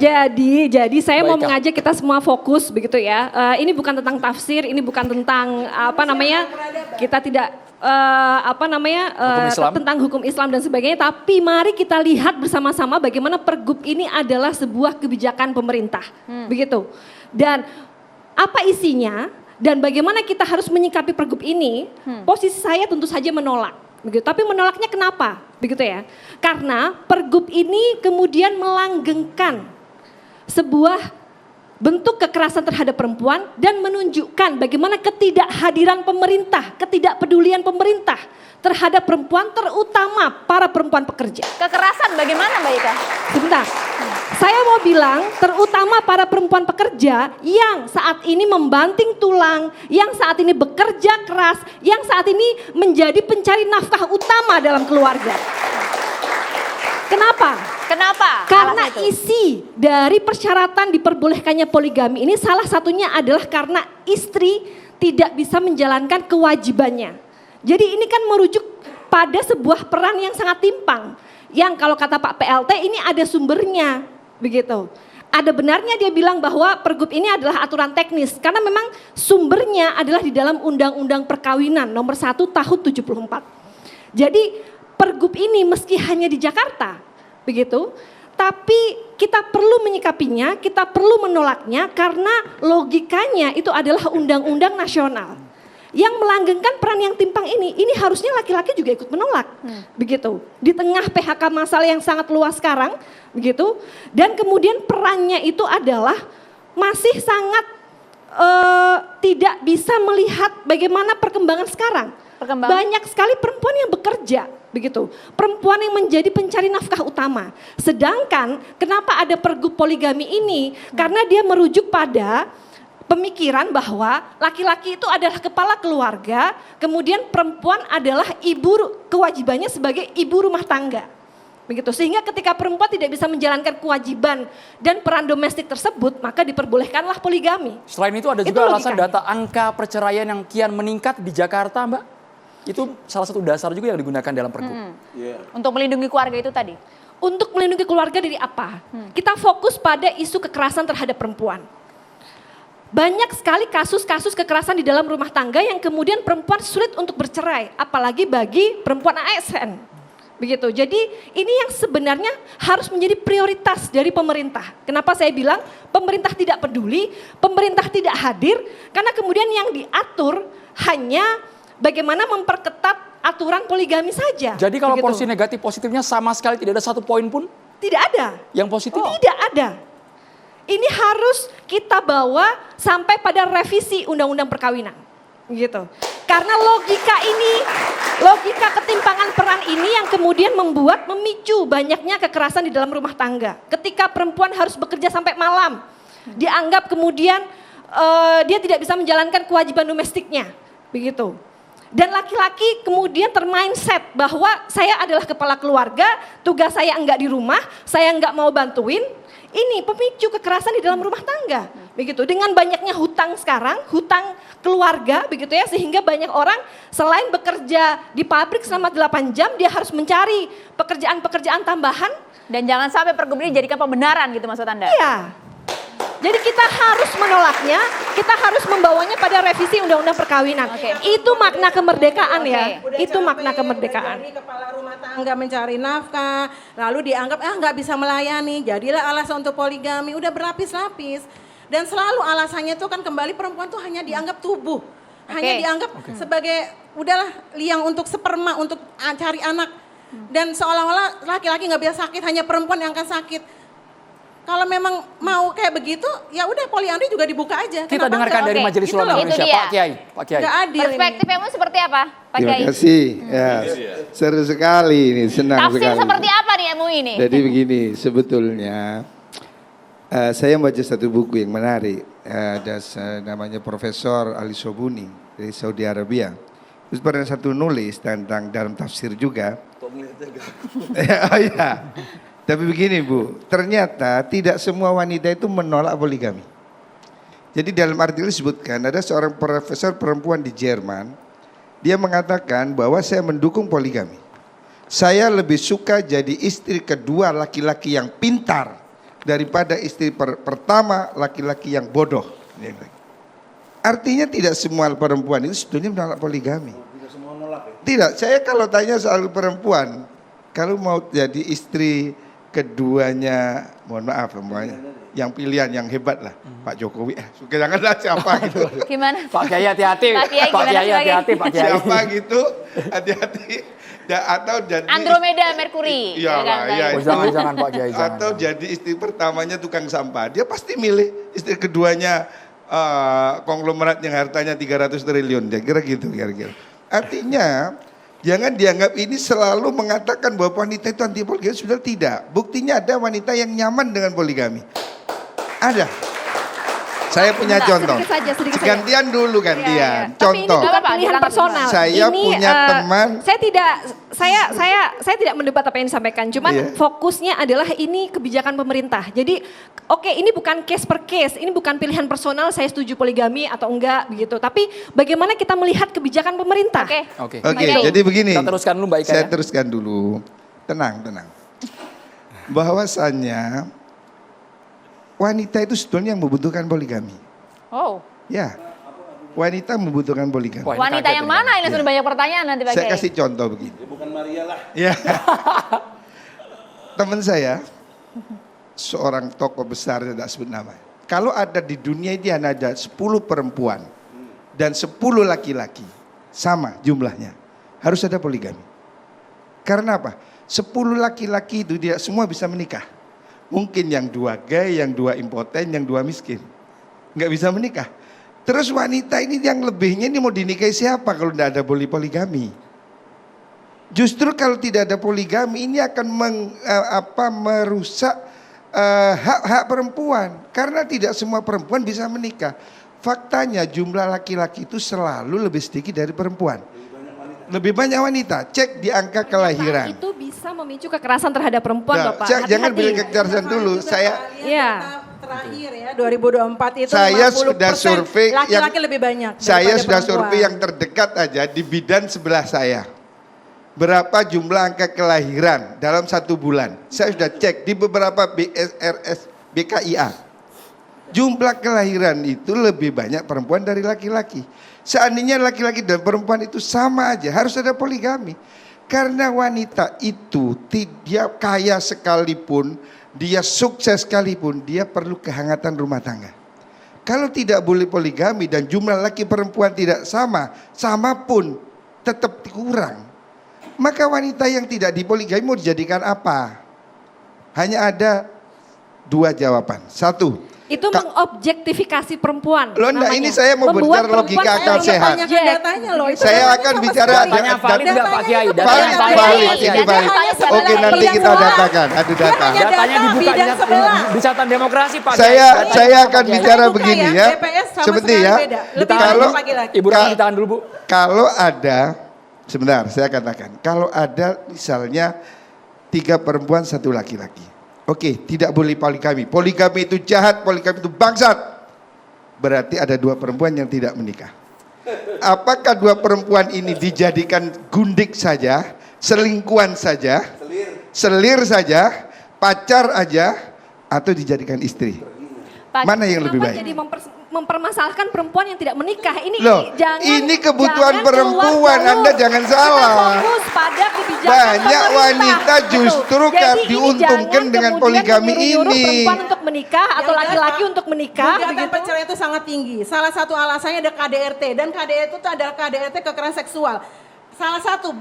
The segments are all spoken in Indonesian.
Jadi saya mau Baiklah. mengajak kita semua fokus begitu ya. Ini bukan tentang tafsir, ini bukan tentang kita tidak Hukum Islam. tentang hukum Islam dan sebagainya. Tapi mari kita lihat bersama-sama bagaimana Pergub ini adalah sebuah kebijakan pemerintah, begitu. Dan apa isinya dan bagaimana kita harus menyikapi Pergub ini? Posisi saya tentu saja menolak. Begitu. Tapi menolaknya kenapa? Begitu ya. Karena Pergub ini kemudian melanggengkan sebuah bentuk kekerasan terhadap perempuan dan menunjukkan bagaimana ketidakhadiran pemerintah, ketidakpedulian pemerintah terhadap perempuan, terutama para perempuan pekerja. Kekerasan bagaimana Mbak Ika? Sebentar, saya mau bilang terutama para perempuan pekerja yang saat ini membanting tulang, yang saat ini bekerja keras, yang saat ini menjadi pencari nafkah utama dalam keluarga. Kenapa? Karena alasan itu? isi dari persyaratan diperbolehkannya poligami ini salah satunya adalah karena istri tidak bisa menjalankan kewajibannya. Jadi ini kan merujuk pada sebuah peran yang sangat timpang. Yang kalau kata Pak PLT ini ada sumbernya, begitu. Ada benarnya dia bilang bahwa Pergub ini adalah aturan teknis. Karena memang sumbernya adalah di dalam Undang-Undang Perkawinan nomor 1 tahun 74. Jadi Pergub ini meski hanya di Jakarta, begitu, tapi kita perlu menyikapinya, kita perlu menolaknya karena logikanya itu adalah undang-undang nasional. Yang melanggengkan peran yang timpang ini harusnya laki-laki juga ikut menolak, begitu. Di tengah PHK massal yang sangat luas sekarang, begitu. Dan kemudian perannya itu adalah masih sangat tidak bisa melihat bagaimana perkembangan sekarang. Banyak sekali perempuan yang bekerja, begitu. Perempuan yang menjadi pencari nafkah utama. Sedangkan kenapa ada Pergub poligami ini? Karena dia merujuk pada pemikiran bahwa laki-laki itu adalah kepala keluarga, kemudian perempuan adalah kewajibannya sebagai ibu rumah tangga. Begitu. Sehingga ketika perempuan tidak bisa menjalankan kewajiban dan peran domestik tersebut, maka diperbolehkanlah poligami. Selain itu ada juga alasan data angka perceraian yang kian meningkat di Jakarta, Mbak. Itu salah satu dasar juga yang digunakan dalam Pergub. Untuk melindungi keluarga itu tadi? Untuk melindungi keluarga dari apa? Kita fokus pada isu kekerasan terhadap perempuan. Banyak sekali kasus-kasus kekerasan di dalam rumah tangga yang kemudian perempuan sulit untuk bercerai. Apalagi bagi perempuan ASN. Begitu. Jadi ini yang sebenarnya harus menjadi prioritas dari pemerintah. Kenapa saya bilang pemerintah tidak peduli, pemerintah tidak hadir. Karena kemudian yang diatur hanya bagaimana memperketat aturan poligami saja. Jadi kalau begitu. porsi negatif positifnya sama sekali tidak ada satu poin pun? Tidak ada. Yang positif? Tidak ada. Ini harus kita bawa sampai pada revisi Undang-Undang Perkawinan. Gitu. Karena logika ketimpangan peran ini yang kemudian memicu banyaknya kekerasan di dalam rumah tangga. Ketika perempuan harus bekerja sampai malam, dianggap kemudian dia tidak bisa menjalankan kewajiban domestiknya. Begitu. Dan laki-laki kemudian termindset bahwa saya adalah kepala keluarga, tugas saya enggak di rumah, saya enggak mau bantuin. Ini pemicu kekerasan di dalam rumah tangga. Begitu. Dengan banyaknya hutang sekarang, hutang keluarga begitu ya, sehingga banyak orang selain bekerja di pabrik selama 8 jam, dia harus mencari pekerjaan-pekerjaan tambahan. Dan jangan sampai Pergub ini jadikan pembenaran gitu maksud Anda? Iya. Jadi kita harus menolaknya, kita harus membawanya pada revisi Undang-Undang Perkawinan. Itu makna kemerdekaan ya. Itu makna kemerdekaan. Dari kepala rumah tangga mencari nafkah, lalu dianggap nggak bisa melayani, jadilah alasan untuk poligami, udah berlapis-lapis. Dan selalu alasannya itu kan kembali perempuan tuh hanya dianggap tubuh. Hanya dianggap sebagai udahlah liang untuk sperma, untuk cari anak. Dan seolah-olah laki-laki nggak bisa sakit, hanya perempuan yang akan sakit. Kalau memang mau kayak begitu, ya udah poliandri juga dibuka aja. Kita dengarkan dari Majelis Ulama Indonesia, Pak Kiai. Nggak adil. Perspektif kamu seperti apa, Pak Terima Kiai? kasih. Ya, seru sekali ini, senang Tafsir sekali. seperti apa nih MUI ini? Jadi begini, sebetulnya saya membaca satu buku yang menarik. Ada namanya Profesor Ali Sobuni dari Saudi Arabia. Terus pernah satu nulis tentang dalam tafsir juga. Oh iya. Tapi begini Bu, ternyata tidak semua wanita itu menolak poligami. Jadi dalam artikel disebutkan ada seorang profesor perempuan di Jerman. Dia mengatakan bahwa saya mendukung poligami. Saya lebih suka jadi istri kedua laki-laki yang pintar, daripada istri pertama laki-laki yang bodoh. Artinya tidak semua perempuan itu sebetulnya menolak poligami. Tidak, saya kalau tanya soal perempuan, kalau mau jadi istri keduanya, mohon maaf semuanya, yang pilihan yang hebat lah, Pak Jokowi, suka janganlah siapa gitu. Gimana? Pak Kiai hati-hati. Pak Kiai Pak gimana, Kiai Pak Kiai? hati-hati, Pak Kiai. Siapa gitu, hati-hati. Atau jadi Andromeda Merkuri. Iya kan, lah, Pak? iya. Oh, jangan Pak Kiai, jangan. Atau jadi istri pertamanya tukang sampah, dia pasti milih istri keduanya konglomerat yang hartanya 300 triliun, kira-kira gitu, kira-kira. Artinya jangan dianggap ini selalu mengatakan bahwa wanita itu anti poligami, sudah tidak. Buktinya ada wanita yang nyaman dengan poligami. Ada. Saya punya contoh. Sedikit saja. Gantian dulu, gantian. Iya. Tapi ini Contoh. bukan Apa, pilihan silakan. personal. Saya Ini, punya teman. Saya tidak mendebat apa yang disampaikan. Cuman Iya. fokusnya adalah ini kebijakan pemerintah. Jadi oke, ini bukan case per case. Ini bukan pilihan personal saya setuju poligami atau enggak begitu. Tapi bagaimana kita melihat kebijakan pemerintah. Oke. Oke. Oke, Baik. jadi begini. Kita teruskan dulu Mbak Ika Saya ya. teruskan dulu. Tenang. Bahwasannya wanita itu sebetulnya yang membutuhkan poligami. Oh. Ya. Wanita membutuhkan poligami. Wah, ini Wanita kaget yang ini. mana? Ini sudah banyak pertanyaan nanti Pak Saya Kiai. kasih contoh begini. Bukan Maria lah. Ya. Teman saya, seorang tokoh besar, tidak sebut nama. Kalau ada di dunia ini hanya ada 10 perempuan dan 10 laki-laki, sama jumlahnya, harus ada poligami. Karena apa? 10 laki-laki itu dia semua bisa menikah. Mungkin yang 2 gay, yang 2 impoten, yang 2 miskin. Nggak bisa menikah. Terus wanita ini yang lebihnya ini mau dinikahi siapa kalau tidak ada poligami? Justru kalau tidak ada poligami ini akan merusak hak-hak perempuan. Karena tidak semua perempuan bisa menikah. Faktanya jumlah laki-laki itu selalu lebih sedikit dari perempuan. Lebih banyak wanita. Cek di angka kelahiran. Itu bisa memicu kekerasan terhadap perempuan, Nah, Bapak. jangan Hati-hati. bilang kekerasan dulu. Saya Iya. Terakhir ya 2024 itu Saya 50% sudah survei laki-laki lebih banyak. Saya daripada sudah perempuan. survei yang terdekat aja di bidan sebelah saya. Berapa jumlah angka kelahiran dalam 1 bulan? Saya sudah cek di beberapa BSRS, BKIA. Jumlah kelahiran itu lebih banyak perempuan dari laki-laki. Seandainya laki-laki dan perempuan itu sama aja, harus ada poligami. Karena wanita itu dia kaya sekalipun, dia sukses sekalipun, dia perlu kehangatan rumah tangga. Kalau tidak boleh poligami dan jumlah laki perempuan tidak sama pun tetap kurang. Maka wanita yang tidak dipoligami mau dijadikan apa? Hanya ada 2 jawaban. 1. Itu mengobjektifikasi perempuan. Loh, enggak, namanya. ini saya mau Membuat berbicara logika perempuan akal sebagai sehat. objek. Datanya loh. itu Saya datanya akan sama bicara sekali. Datanya valid nggak Pak Kiai? Valid, Datanya valid, valid. ini valid. Oke, nanti kita datakan, adu data. Hanya Datanya data dibuka bidang sebelah. di catatan demokrasi Pak Saya Kiai. Datanya saya Pak akan Kiai. bicara Buka begini ya, ya. BPS sama Seperti sekali ya. beda. Lebih Kalau banyak laki-laki. Ibu Rani ditahan dulu Bu. Kalau ada, sebentar saya katakan, kalau ada misalnya 3 perempuan 1 laki-laki. Oke, tidak boleh poligami. Poligami itu jahat, poligami itu bangsat. Berarti ada 2 perempuan yang tidak menikah. Apakah 2 perempuan ini dijadikan gundik saja, selingkuhan saja, selir saja, pacar aja, atau dijadikan istri? Pak, Mana yang lebih Kenapa baik? jadi mempermasalahkan perempuan yang tidak menikah? Loh, ini kebutuhan jangan perempuan, keluar jalur. Anda jangan salah. Kita fokus pada kebijakan Banyak pemerintah. wanita Betul. justru Jadi kan ini diuntungkan jangan dengan kemudian poligami menyuruh-nyuruh ini. perempuan untuk menikah atau Yang laki-laki jelas, untuk menikah. Gugatan begitu. perceraian itu sangat tinggi. Salah satu alasannya ada KDRT dan KDRT itu adalah KDRT kekerasan seksual. Salah satu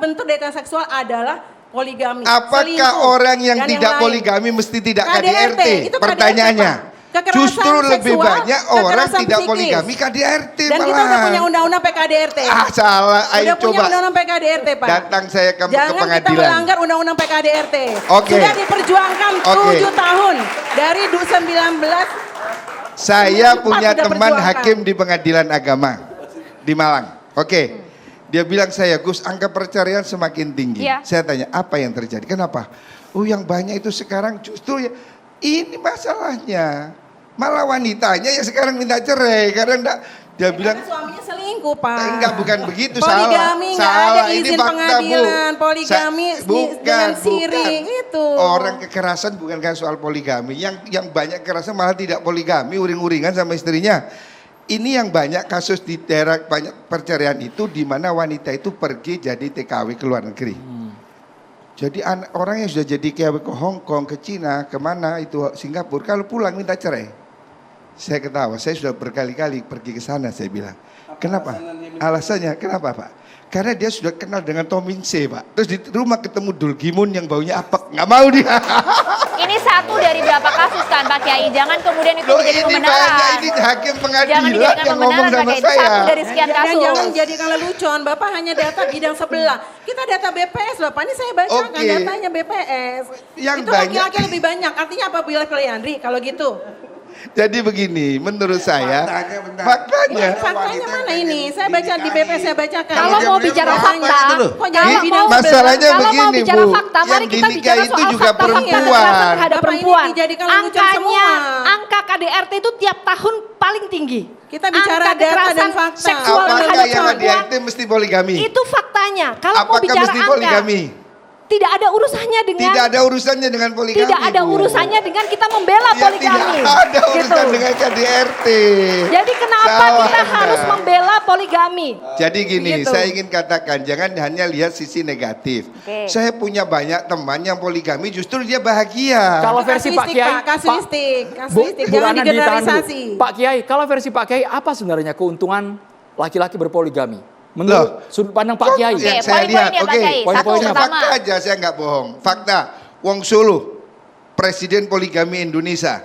bentuk kekerasan seksual adalah poligami. Apakah selingkuh, orang yang dan tidak lain. poligami mesti tidak KDRT, KDRT? itu Pertanyaannya. KDRT, Pak. Kekerasan Justru lebih seksual, banyak orang kekerasan tidak psikis. poligami KDRT Dan malah. kita udah punya undang-undang PKDRT. Ah salah, ayo Udah punya coba. undang-undang PKDRT, Pak. Datang saya ke Jangan kita pengadilan. melanggar undang-undang PKDRT. Oke. Sudah diperjuangkan Oke. 7 tahun dari 19. Saya punya sudah teman perjuangkan. hakim di pengadilan agama di Malang. Oke. Dia bilang saya, Gus, angka perceraian semakin tinggi. Iya. Saya tanya, apa yang terjadi? Kenapa? Oh, yang banyak itu sekarang justru ya, ini masalahnya. Malah wanitanya yang sekarang minta cerai karena Dia bilang, Karena suaminya selingkuh, Pak. enggak, bukan begitu, Poligami, nggak salah. ada Ini izin fakta, Bu. pengadilan. Poligami dengan siri, itu. Orang kekerasan bukan kan soal poligami. Yang banyak kekerasan malah tidak poligami, uring-uringan sama istrinya. Ini yang banyak kasus di daerah banyak perceraian itu di mana wanita itu pergi jadi TKW ke luar negeri. Jadi orang yang sudah jadi TKW ke Hong Kong, ke Cina, kemana itu Singapura, kalau pulang minta cerai. Saya ketawa, saya sudah berkali-kali pergi ke sana, saya bilang. Kenapa? Alasannya kenapa, Pak? Karena dia sudah kenal dengan Tomingse, Pak. Terus di rumah ketemu Dulgimun yang baunya apek, nggak mau dia. Ini satu dari berapa kasus kan Pak Kiai? Jangan kemudian itu Loh, menjadi ini pembenaran. banyak, ini hakim Jangan pengadilan dijadikan yang ngomong pembenaran Pak sama Kiai. Itu saya. satu dari sekian kasus. Jangan menjadikan lelucon, Bapak hanya data bidang sebelah. Kita data BPS, Bapak. Ini saya bacakan Oke. datanya BPS. Yang itu banyak- laki-laki lebih banyak. Artinya apa Bila Andri kalau gitu? Jadi begini, menurut saya, faktanya Faktanya mana ini? Saya baca di BPS, saya bacakan. Kalau mau bicara fakta, Kok jadi kalau bidang mau- masalahnya kalau mau begini, bicara Bu, fakta, mari yang kita bicara dinikahi itu soal juga fakta perempuan. kekerasan terhadap Bapak, ini perempuan. dijadikan lelucon Angkanya, semua. angka KDRT itu tiap tahun paling tinggi. Kita bicara Angka data dan kekerasan fakta. seksual apakah terhadap yang perempuan ADRT mesti poligami? itu faktanya. Kalau mau Apakah bicara mesti angka, poligami? tidak ada urusannya dengan Tidak ada urusannya dengan poligami. tidak ada Bu. urusannya dengan kita membela Ya, poligami. tidak ada urusan Gitu. dengan KDRT. Jadi kenapa Salah kita Anda. harus membela poligami? Jadi gini, Gitu. saya ingin katakan jangan hanya lihat sisi negatif. Oke. Saya punya banyak teman yang poligami justru dia bahagia. Kalau versi Pak Kiai, Kasuistik, Bu jangan Rana ditahan dulu. digeneralisasi. Pak Kiai, kalau versi Pak Kiai apa sebenarnya keuntungan laki-laki berpoligami? Menurut sudut pandang Pak Kiai. Oke, Yang saya poin-poinnya, lihat, Pak oke, Kiai. Poin-poinnya. Satu pertama. fakta aja, saya nggak bohong. Fakta, Wong Solo, Presiden Poligami Indonesia,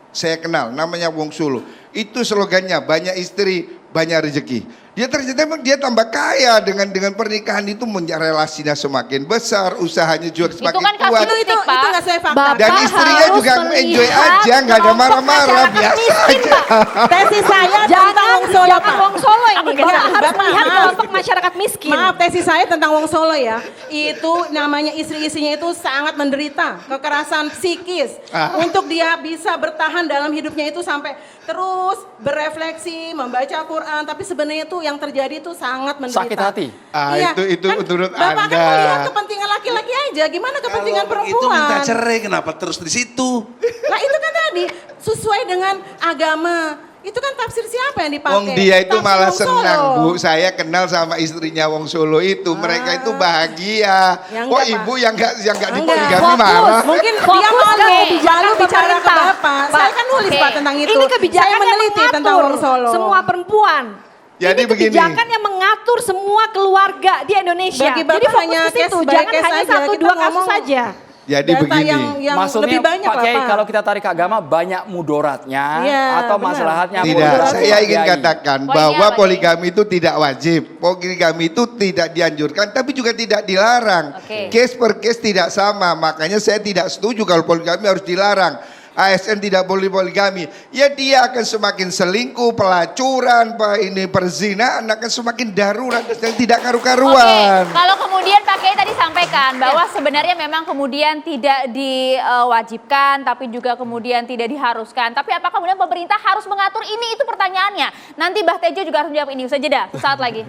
saya kenal, namanya Wong Solo. Itu slogannya banyak istri, banyak rezeki. Dia ternyata memang dia tambah kaya dengan pernikahan itu, relasinya semakin besar, usahanya juga semakin kan kuat. kasus Itu Pak. nggak saya fakta. Bapak Dan istrinya harus juga enjoy melihat aja, nggak ada kelompok marah-marah, masyarakat biasa miskin, aja. Pak. Tesis saya tentang Jangan Wong Solo, jangan Pak. Wong Solo ini. Apa Bapak gimana? harus Bapak, melihat maaf. kelompok masyarakat miskin. Maaf, tesis saya tentang Wong Solo ya. Itu namanya istri-istrinya itu sangat menderita kekerasan psikis. Untuk dia bisa bertahan dalam hidupnya itu sampai terus berefleksi, membaca Quran. Tapi sebenarnya itu yang terjadi itu sangat menderita. Sakit hati. Ah, itu kan menurut Bapak Anda. kan melihat kepentingan laki-laki aja. Gimana kepentingan Kalau perempuan? itu minta cerai, kenapa terus di situ? Nah itu kan tadi sesuai dengan agama. Itu kan tafsir siapa yang dipakai? Wong dia itu Tafsir malah Wong Solo. senang, Bu. Saya kenal sama istrinya Wong Solo itu. Mereka itu bahagia. Ya Kok enggak, ibu Pak. yang enggak Enggak. dipoligami Fokus. marah? Mungkin Fokus dia ke malu kebijakan lalu bicara ke pemerintah. Bapak. Pak, Saya kan nulis oke. Pak tentang itu. Ini kebijakan Saya yang meneliti tentang mengatur Wong Solo. semua perempuan. Jadi ini begini. kebijakan yang mengatur semua keluarga di Indonesia. Bagi Bapak Jadi fokus hanya ke situ, case by jangan case hanya aja. satu Kita dua kasus ngomong saja. Jadi data begini. yang Maksudnya lebih banyak Pak lah, Kiai Pak. kalau kita tarik ke agama banyak mudaratnya Iya, atau benar. maslahatnya. Tidak, mudarat saya Pak ingin Kiai. katakan Poinnya bahwa apa nih? poligami itu tidak wajib. Poligami itu tidak dianjurkan, tapi juga tidak dilarang. Oke. Case per case tidak sama, makanya saya tidak setuju kalau poligami harus dilarang. ASN tidak boleh poligami. Ya dia akan semakin selingkuh, pelacuran, perzinahan akan semakin darurat dan tidak karu-karuan. Oke, kalau kemudian Pak Kiai tadi sampaikan bahwa sebenarnya memang kemudian tidak diwajibkan, tapi juga kemudian tidak diharuskan. Tapi apakah kemudian pemerintah harus mengatur ini? Itu pertanyaannya. Nanti Mbah Tejo juga harus menjawab ini. Usai jeda, saat lagi.